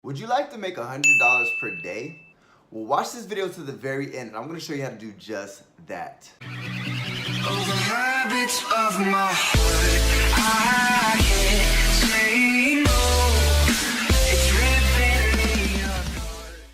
Would you like to make $100 per day? Well, watch this video to the very end and I'm going to show you how to do just that.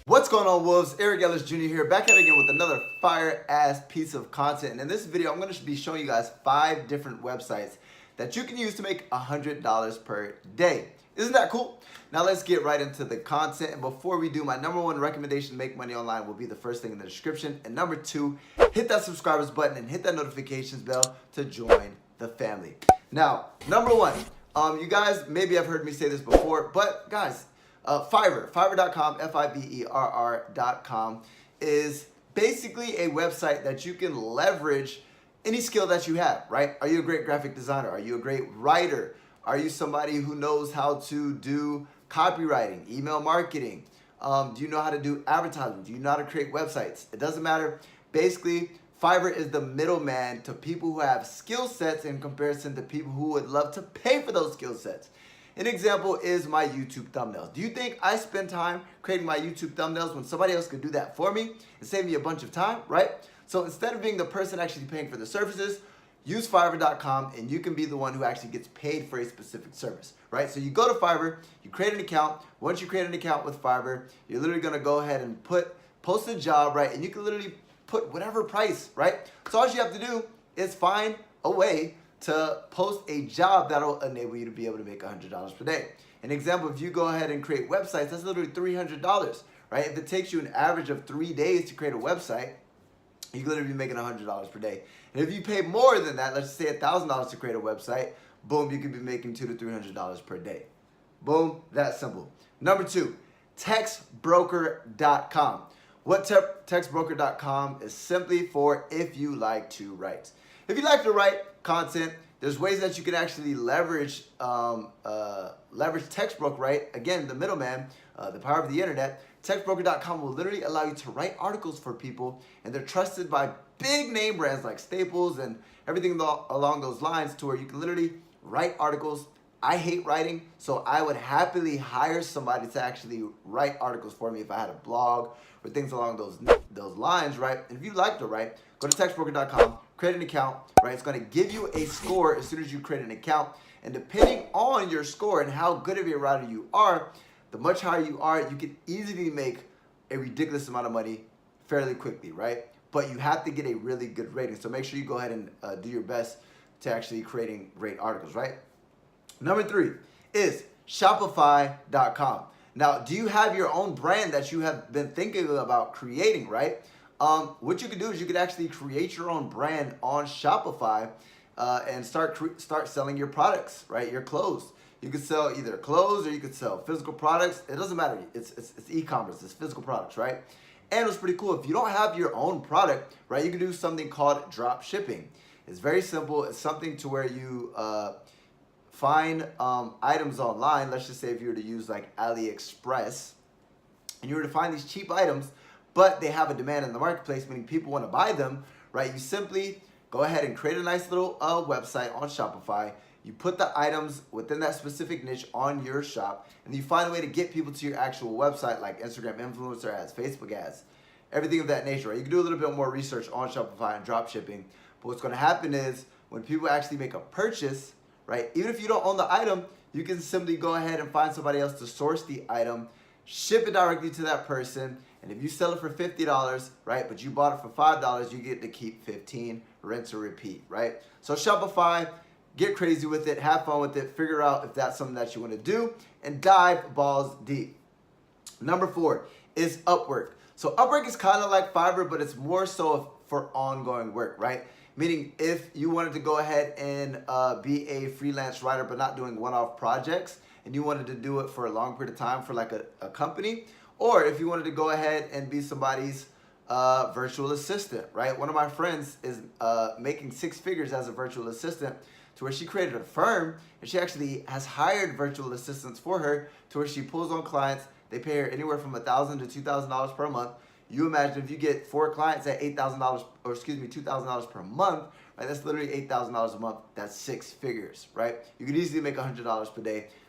What's going on, Wolves? Eric Ellis Jr. here, back at it again with another fire-ass piece of content. And in this video, I'm going to be showing you guys 5 different websites that you can use to make $100 per day. Isn't that cool? Now let's get right into the content. And before we do, my #1 recommendation to make money online will be the first thing in the description. And #2, hit that subscribers button and hit that notifications bell to join the family. Now, #1, you guys maybe have heard me say this before, but guys, Fiverr, Fiverr.com, Fiverr.com is basically a website that you can leverage any skill that you have, right? Are you a great graphic designer? Are you a great writer? Are you somebody who knows how to do copywriting, email marketing? Do you know how to do advertising? Do you know how to create websites? It doesn't matter. Basically, Fiverr is the middleman to people who have skill sets in comparison to people who would love to pay for those skill sets. An example is my YouTube thumbnails. Do you think I spend time creating my YouTube thumbnails when somebody else could do that for me and save me a bunch of time, right? So instead of being the person actually paying for the services, use Fiverr.com and you can be the one who actually gets paid for a specific service, right? So you go to Fiverr, you create an account. Once you create an account with Fiverr, you're literally gonna go ahead and post a job, right? And you can literally put whatever price, right? So all you have to do is find a way to post a job that'll enable you to be able to make $100 per day. An example, if you go ahead and create websites, that's literally $300, right? If it takes you an average of 3 days to create a website, you could literally be making $100 per day. And if you pay more than that, let's say $1,000 to create a website, boom, you could be making $200 to $300 per day. Boom, that simple. #2, textbroker.com. What textbroker.com is simply for if you like to write. If you like to write content, there's ways that you can actually leverage Textbroker, right? Again, the middleman, the power of the internet. Textbroker.com will literally allow you to write articles for people, and they're trusted by big name brands like Staples and everything along those lines, to where you can literally write articles. I hate writing, so I would happily hire somebody to actually write articles for me if I had a blog or things along those lines, right? And if you like to write, go to textbroker.com, create an account, right? It's going to give you a score as soon as you create an account, and depending on your score and how good of a writer you are, the much higher you are, you can easily make a ridiculous amount of money fairly quickly, right? But you have to get a really good rating. So make sure you go ahead and do your best to actually creating great articles, right? #3 is Shopify.com. Now, do you have your own brand that you have been thinking about creating, right? What you could do is you could actually create your own brand on Shopify and start selling your products, right? Your clothes. You could sell either clothes or you could sell physical products. It doesn't matter. It's e-commerce. It's physical products, right? And what's pretty cool, if you don't have your own product, right, you can do something called drop shipping. It's very simple. It's something to where you find items online. Let's just say if you were to use like AliExpress, and you were to find these cheap items, but they have a demand in the marketplace, meaning people want to buy them, right? You simply go ahead and create a nice little website on Shopify. You put the items within that specific niche on your shop, and you find a way to get people to your actual website, like Instagram influencer ads, Facebook ads, everything of that nature, right? You can do a little bit more research on Shopify and drop shipping, but what's going to happen is when people actually make a purchase, right, even if you don't own the item, you can simply go ahead and find somebody else to source the item, ship it directly to that person, and if you sell it for $50, right, but you bought it for $5, you get to keep $15, rinse or repeat, right? So Shopify, get crazy with it, have fun with it, figure out if that's something that you want to do, and dive balls deep. #4 is Upwork. So Upwork is kind of like Fiverr, but it's more so for ongoing work, right? Meaning if you wanted to go ahead and be a freelance writer but not doing one-off projects, and you wanted to do it for a long period of time for like a company, or if you wanted to go ahead and be somebody's virtual assistant, right? One of my friends is making 6 figures as a virtual assistant, to where she created a firm, and she actually has hired virtual assistants for her, to where she pulls on clients. They pay her anywhere from $1,000 to $2,000 per month. You imagine if you get 4 clients at $8,000, or excuse me, $2,000 per month, right? That's literally $8,000 a month. That's 6 figures, right? You could easily make $100 per day